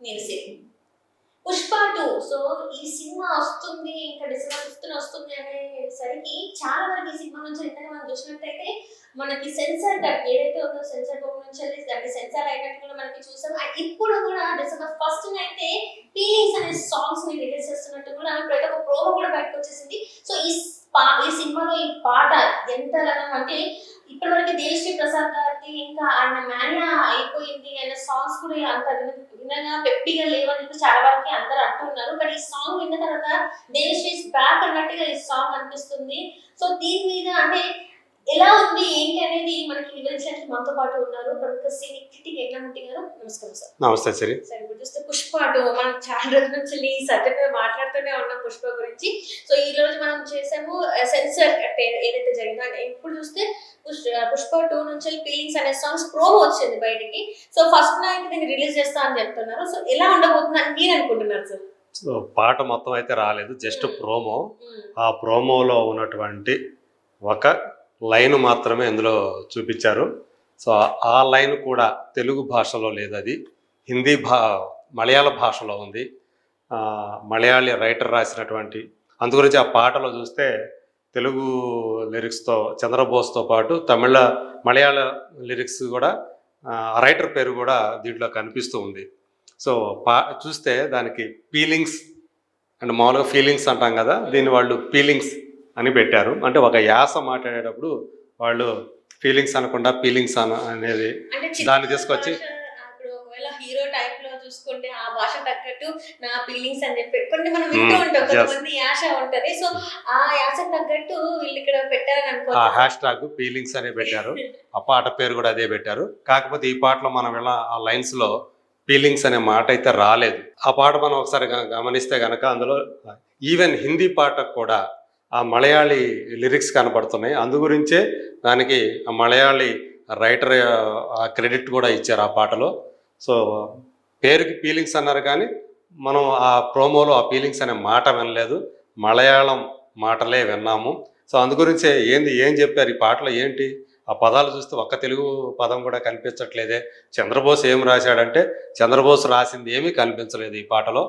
తెలిసింది. 'పుష్ప 2' సో, ఈ సినిమా వస్తుంది ఇంకా డిసెంబర్ 5న వస్తుంది అనేసరికి చాలా వరకు ఈ సినిమా నుంచి ఇందాక మనం చూసినట్టయితే మనకి సెన్సార్ కట్ ఏదైతే ఉందో సెన్సార్ బోర్డ్ నుంచి అంటే సెన్సార్ అయినట్టు కూడా మనకి చూసాం. ఇప్పుడు కూడా డిసెంబర్ 1న అయితే ఫీలింగ్స్ అనే సాంగ్స్ ని రిలీజ్ చేస్తున్నట్టు కూడా ప్రతి ఒక్క ప్రోమో కూడా బయటకు వచ్చేసింది. సో ఈ సినిమాలో ఈ పాట ఎంతగానో అంటే ఇప్పటివరకు దేవిశ్రీ ప్రసాద్ గారికి ఇంకా ఆయన మేనియా అయిపోయింది. ఆయన సాంగ్స్ కూడా అంత వినగా పెప్పిగా లేవని చెప్పి చాలా వరకు అందరూ అంటున్నారు. బట్ ఈ సాంగ్ విన్న తర్వాత దేవిశ్రీ బ్యాక్ అన్నట్టుగా ఈ సాంగ్ అనిపిస్తుంది. సో దీని మీద అంటే ఎలా ఉంది ఏంటి అనేది మనకి వివరించడానికి మనతో పాటు ఉన్నారు ప్రముఖ సినీ క్రిటిక్ యజ్ఞమూర్తి గారు. నమస్కారం సార్. నమస్తే సరే. సార్ ఇప్పుడు చూస్తే 'పుష్ప 2' మనం చాలా రోజుల నుంచి ఈ సబ్జెక్ట్ మీద మాట్లాడుతూనే ఉన్నాం 'పుష్ప' గురించి. సో ఈ రోజు మనం చేసాము సెన్సార్ అంటే ఏదైతే జరిగిందో అంటే ఇప్పుడు చూస్తే 'పుష్ప 2' నుంచి ఫీలింగ్స్ అనే సాంగ్స్ ప్రోమో వచ్చింది బయటికి. సో ఫస్ట్ నైట్ దీన్ని రిలీజ్ చేస్తా అని చెప్తున్నారు. సో ఎలా ఉండబోతుంది అని మీరు అనుకుంటున్నారు సార్? సో పాట మొత్తం అయితే రాలేదు, జస్ట్ ప్రోమో. ఆ ప్రోమోలో ఉన్నటువంటి ఒక లైన్ మాత్రమే ఇందులో చూపించారు. సో ఆ లైన్ కూడా తెలుగు భాషలో లేదు, అది హిందీ మలయాళ భాషలో ఉంది. మలయాళీ రైటర్ రాసినటువంటి అందుగురించి ఆ పాటలో చూస్తే తెలుగు లిరిక్స్తో చంద్రబోస్తో పాటు మలయాళ లిరిక్స్ కూడా రైటర్ పేరు కూడా దీంట్లో కనిపిస్తూ ఉంది. సో చూస్తే దానికి ఫీలింగ్స్ అండ్ మామూలుగా ఫీలింగ్స్ అంటాం కదా, దీన్ని వాళ్ళు ఫీలింగ్స్ అని పెట్టారు. అంటే ఒక యాస మాట్లాడేటప్పుడు వాళ్ళు ఫీలింగ్స్ అనకుండా ఫీలింగ్స్ అనేది దాన్ని తీసుకొచ్చి హీరో టైప్ లో చూసుకుంటే ఆ భాష తగ్గట్టు నా ఫీలింగ్స్ అని చెప్పి కొన్ని మనం వింటూ ఉంటాం, కొంతమంది యాస ఉంటది. సో ఆ యాస తగ్గట్టు వీళ్ళు ఇక్కడ పెట్టారని అనుకో, ఆ హ్యాష్ ట్యాగ్ ఫీలింగ్స్ అనే పెట్టారు. ఆ పాట పేరు కూడా అదే పెట్టారు. కాకపోతే ఈ పాటలో మనం ఇలా ఆ లైన్స్ లో ఫీలింగ్స్ అనే మాట అయితే రాలేదు. ఆ పాట మనం ఒకసారి గమనిస్తే గనక అందులో ఈవెన్ హిందీ పాటకు కూడా ఆ మలయాళీ లిరిక్స్ కనపడుతున్నాయి. అందుగురించే దానికి ఆ మలయాళీ రైటర్ ఆ క్రెడిట్ కూడా ఇచ్చారు ఆ పాటలో. సో పేరుకి ఫీలింగ్స్ అన్నారు కానీ మనం ఆ ప్రోమోలో ఆ ఫీలింగ్స్ అనే మాట వినలేదు, మలయాళం మాటలే విన్నాము. సో అందుగురించే ఏం చెప్పారు ఈ పాటలో ఏంటి, ఆ పదాలు చూస్తే ఒక్క తెలుగు పదం కూడా కనిపించట్లేదే. చంద్రబోస్ ఏం రాశాడంటే చంద్రబోస్ రాసింది ఏమీ కనిపించలేదు ఈ పాటలో.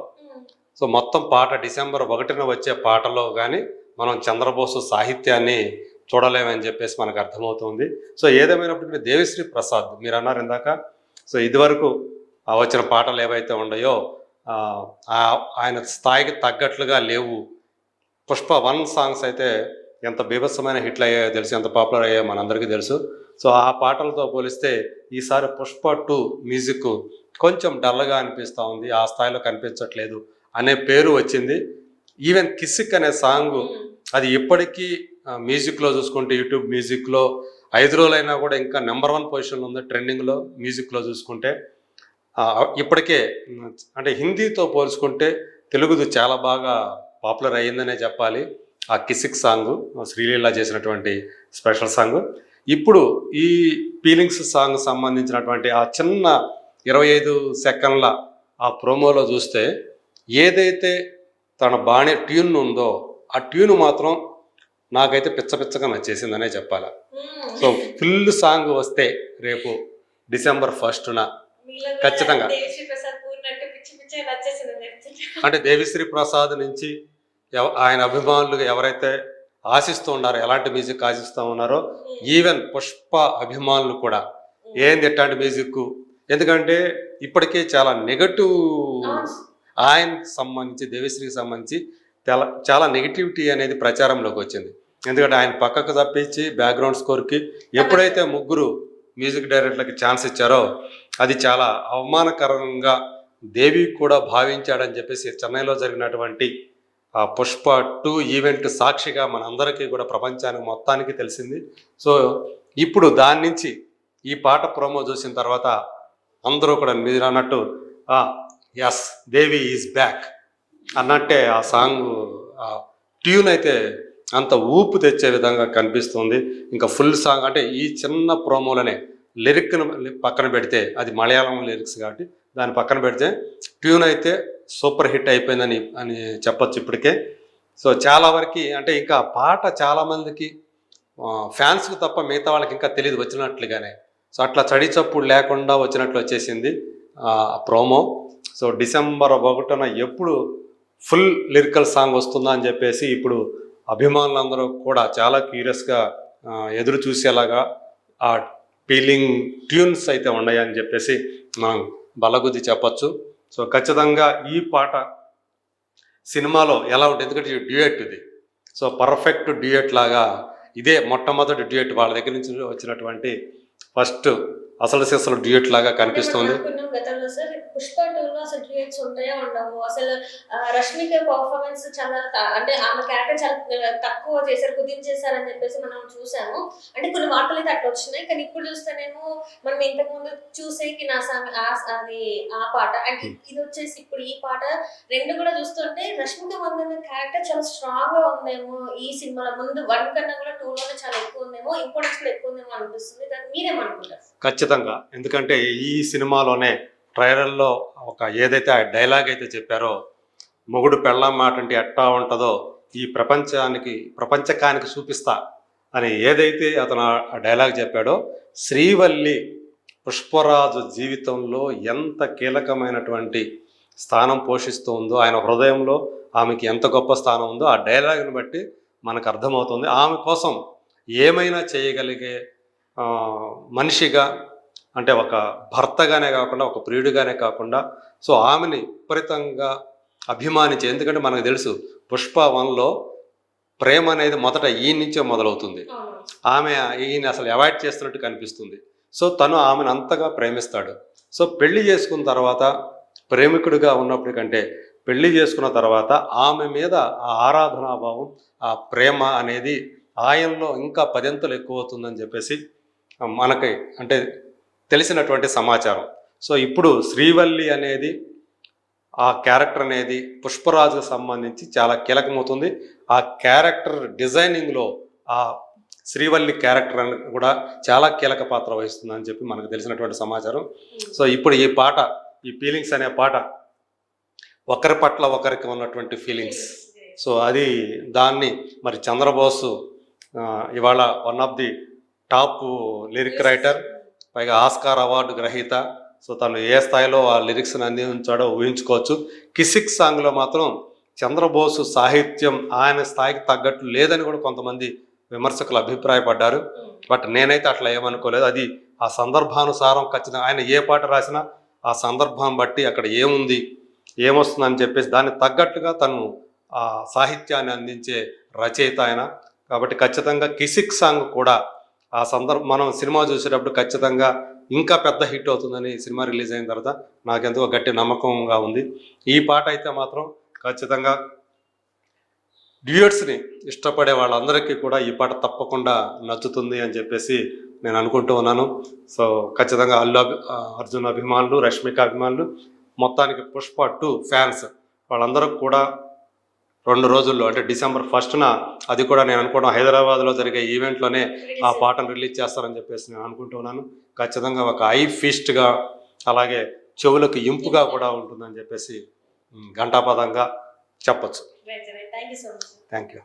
సో మొత్తం పాట డిసెంబర్ 1న వచ్చే పాటలో కానీ మనం చంద్రబోసు సాహిత్యాన్ని చూడలేమని చెప్పేసి మనకు అర్థమవుతుంది. సో ఏదేమైనప్పటికీ దేవిశ్రీ ప్రసాద్ మీరు అన్నారు ఇందాక, సో ఇదివరకు వచ్చిన పాటలు ఏవైతే ఉన్నాయో ఆయన స్థాయికి తగ్గట్లుగా లేవు. 'పుష్ప 1' సాంగ్స్ అయితే ఎంత బీభత్సమైన హిట్లు అయ్యాయో తెలుసు, ఎంత పాపులర్ అయ్యాయో మనందరికీ తెలుసు. సో ఆ పాటలతో పోలిస్తే ఈసారి 'పుష్ప 2' మ్యూజిక్ కొంచెం డల్గా అనిపిస్తూ ఉంది, ఆ స్థాయిలో కనిపించట్లేదు అనే పేరు వచ్చింది. ఈవెన్ 'కిసిక్' అనే సాంగ్ అది ఇప్పటికీ మ్యూజిక్లో చూసుకుంటే యూట్యూబ్ మ్యూజిక్లో 5 రోజులైనా కూడా ఇంకా నెంబర్ 1 పొజిషన్లో ఉంది ట్రెండింగ్లో. మ్యూజిక్లో చూసుకుంటే ఇప్పటికే అంటే హిందీతో పోల్చుకుంటే తెలుగుది చాలా బాగా పాపులర్ అయ్యిందనే చెప్పాలి. ఆ 'కిసిక్' సాంగ్ శ్రీలీల చేసినటువంటి స్పెషల్ సాంగ్. ఇప్పుడు ఈ ఫీలింగ్స్ సాంగ్ సంబంధించినటువంటి ఆ చిన్న 25 సెకండ్ల ఆ ప్రోమోలో చూస్తే ఏదైతే తన బాణి ట్యూన్ ఉందో ఆ ట్యూన్ మాత్రం నాకైతే పిచ్చగా నచ్చేసిందనే చెప్పాలి. సో ఫుల్ సాంగ్ వస్తే రేపు డిసెంబర్ 1న ఖచ్చితంగా అంటే దేవిశ్రీ ప్రసాద్ నుంచి ఆయన అభిమానులు ఎవరైతే ఆశిస్తూ ఉన్నారో, ఎలాంటి మ్యూజిక్ ఆశిస్తూ ఉన్నారో, ఈవెన్ 'పుష్ప' అభిమానులు కూడా ఏంది ఎట్లాంటి మ్యూజిక్, ఎందుకంటే ఇప్పటికే చాలా నెగటివ్ ఆయనకు సంబంధించి దేవిశ్రీకి సంబంధించి చాలా నెగిటివిటీ అనేది ప్రచారంలోకి వచ్చింది. ఎందుకంటే ఆయన పక్కకు తప్పించి బ్యాక్గ్రౌండ్ స్కోర్కి ఎప్పుడైతే ముగ్గురు మ్యూజిక్ డైరెక్టర్లకి ఛాన్స్ ఇచ్చారో అది చాలా అవమానకరంగా దేవి కూడా భావించాడని చెప్పేసి చెన్నైలో జరిగినటువంటి ఆ 'పుష్ప 2' ఈవెంట్ సాక్షిగా మనందరికీ కూడా ప్రపంచానికి మొత్తానికి తెలిసింది. సో ఇప్పుడు దాని నుంచి ఈ పాట ప్రోమో చూసిన తర్వాత అందరూ కూడా మీరు అన్నట్టు ఎస్ దేవి ఈజ్ బ్యాక్ అన్నట్టే ఆ సాంగ్ ట్యూన్ అయితే అంత ఊపు తెచ్చే విధంగా కనిపిస్తుంది. ఇంకా ఫుల్ సాంగ్ అంటే ఈ చిన్న ప్రోమోలోనే లిరిక్ను పక్కన పెడితే అది మలయాళం లిరిక్స్ కాబట్టి దాన్ని పక్కన పెడితే ట్యూన్ అయితే సూపర్ హిట్ అయిపోయిందని చెప్పొచ్చు ఇప్పటికే. సో చాలా వరకు అంటే ఇంకా పాట చాలామందికి ఫ్యాన్స్కి తప్ప మిగతా వాళ్ళకి ఇంకా తెలియదు వచ్చినట్లుగానే. సో అట్లా చడి చప్పుడు లేకుండా వచ్చినట్లు వచ్చేసింది. ప్రోమో. సో డిసెంబర్ 1న ఎప్పుడు ఫుల్ లిరికల్ సాంగ్ వస్తుందా అని చెప్పేసి ఇప్పుడు అభిమానులందరూ కూడా చాలా క్యూరియస్గా ఎదురు చూసేలాగా ఆ ఫీలింగ్ ట్యూన్స్ అయితే ఉన్నాయని చెప్పేసి మనం బలగుద్ది చెప్పచ్చు. సో ఖచ్చితంగా ఈ పాట సినిమాలో ఎలా ఉంటుంది, ఎందుకంటే డ్యూయట్ ఇది. సో పర్ఫెక్ట్ డ్యూయట్ లాగా ఇదే మొట్టమొదటి డ్యూయట్ వాళ్ళ దగ్గర నుంచి వచ్చినటువంటి ఫస్ట్ అసలు సిసలు డ్యూయట్ లాగా కనిపిస్తుంది. గతంలో సార్ పుష్ప 2లో అసలు డ్యూయట్స్ ఉంటాయో ఉండవు. అసలు రష్మిక పర్ఫార్మెన్స్ చాలా అంటే ఆమె క్యారెక్టర్ చాలా తక్కువ చేశారు, కుదించేశారని చెప్పేసి మనం చూసాము. అంటే కొన్ని వార్తలు అయితే అట్లా వచ్చినాయి. కానీ ఇప్పుడు చూస్తేనేమో మనం ఇంతకు ముందు చూసేకి నా అది ఆ పాట అండ్ ఇది వచ్చేసి ఇప్పుడు ఈ పాట రెండు కూడా చూస్తుంటే రష్మిక మందన క్యారెక్టర్ చాలా స్ట్రాంగ్ గా ఉందేమో ఈ సినిమాలో. ముందు 1 కన్నా కూడా 2లోనే చాలా ఎక్కువ ఉందేమో, ఇంపార్టెన్స్ కూడా ఎక్కువ ఉందేమో అనిపిస్తుంది. దాన్ని మీరేమనుకుంటారు? ఖచ్చితంగా, ఎందుకంటే ఈ సినిమాలోనే ట్రైలర్లో ఒక ఏదైతే ఆ డైలాగ్ అయితే చెప్పారో, మొగుడు పెళ్ళాం మాట అంటే ఎట్టా ఉంటుందో ఈ ప్రపంచకానికి చూపిస్తా అని ఏదైతే అతను ఆ డైలాగ్ చెప్పాడో, శ్రీవల్లి పుష్పరాజు జీవితంలో ఎంత కీలకమైనటువంటి స్థానం పోషిస్తూ ఉందో, ఆయన హృదయంలో ఆమెకి ఎంత గొప్ప స్థానం ఉందో ఆ డైలాగ్ని బట్టి మనకు అర్థమవుతుంది. ఆమె కోసం ఏమైనా చేయగలిగే మనిషిగా, అంటే ఒక భర్తగానే కాకుండా ఒక ప్రియుడిగానే కాకుండా సో ఆమెని విపరీతంగా అభిమానించి, ఎందుకంటే మనకు తెలుసు పుష్ప 1లో ప్రేమ అనేది మొదట ఈయన నుంచే మొదలవుతుంది. ఆమె ఈయన అసలు అవాయిడ్ చేస్తున్నట్టు కనిపిస్తుంది. సో తను ఆమెను అంతగా ప్రేమిస్తాడు. సో పెళ్లి చేసుకున్న తర్వాత ప్రేమికుడిగా ఉన్నప్పటికంటే పెళ్లి చేసుకున్న తర్వాత ఆమె మీద ఆ ఆరాధనాభావం, ఆ ప్రేమ అనేది ఆయనలో ఇంకా 10 ఎక్కువ అవుతుందని చెప్పేసి మనకి అంటే తెలిసినటువంటి సమాచారం. సో ఇప్పుడు శ్రీవల్లి అనేది ఆ క్యారెక్టర్ అనేది పుష్పరాజుకు సంబంధించి చాలా కీలకమవుతుంది. ఆ క్యారెక్టర్ డిజైనింగ్లో ఆ శ్రీవల్లి క్యారెక్టర్ అని కూడా చాలా కీలక పాత్ర వహిస్తుందని చెప్పి మనకు తెలిసినటువంటి సమాచారం. సో ఇప్పుడు ఈ పాట, ఈ ఫీలింగ్స్ అనే పాట ఒకరి పట్ల ఒకరికి ఉన్నటువంటి ఫీలింగ్స్. సో అది దాన్ని మరి చంద్రబోసు ఇవాళ one of the top lyric writer, పైగా ఆస్కార్ అవార్డు గ్రహీత. సో తను ఏ స్థాయిలో ఆ లిరిక్స్ని అందించాడో ఊహించుకోవచ్చు. కిసిక్ సాంగ్లో మాత్రం చంద్రబోసు సాహిత్యం ఆయన స్థాయికి తగ్గట్టు లేదని కూడా కొంతమంది విమర్శకులు అభిప్రాయపడ్డారు. బట్ నేనైతే అట్లా ఏమనుకోలేదు. అది ఆ సందర్భానుసారం ఖచ్చితంగా ఆయన ఏ పాట రాసినా ఆ సందర్భం బట్టి అక్కడ ఏముంది, ఏమొస్తుందని చెప్పేసి దానికి తగ్గట్టుగా తను ఆ సాహిత్యాన్ని అందించే రచయిత ఆయన. కాబట్టి ఖచ్చితంగా కిసిక్ సాంగ్ కూడా ఆ మనం సినిమా చూసేటప్పుడు ఖచ్చితంగా ఇంకా పెద్ద హిట్ అవుతుందని సినిమా రిలీజ్ అయిన తర్వాత నాకెంతో గట్టి నమ్మకంగా ఉంది. ఈ పాట అయితే మాత్రం ఖచ్చితంగా డ్యూయట్స్ని ఇష్టపడే వాళ్ళందరికీ కూడా ఈ పాట తప్పకుండా నచ్చుతుంది అని చెప్పేసి నేను అనుకుంటూ ఉన్నాను. సో ఖచ్చితంగా అర్జున్ అభిమానులు, రష్మిక అభిమానులు, మొత్తానికి పుష్ప 2 ఫ్యాన్స్ వాళ్ళందరూ కూడా 2 రోజుల్లో అంటే డిసెంబర్ 1న, అది కూడా నేను అనుకోవడం హైదరాబాద్లో జరిగే ఈవెంట్లోనే ఆ పాటను రిలీజ్ చేస్తారని చెప్పేసి నేను అనుకుంటున్నాను. ఖచ్చితంగా ఒక ఐ ఫీస్ట్గా, అలాగే చెవులకు ఇంపుగా కూడా ఉంటుందని చెప్పేసి ఘంటాపదంగా చెప్పచ్చు. Thank you so much. Thank you.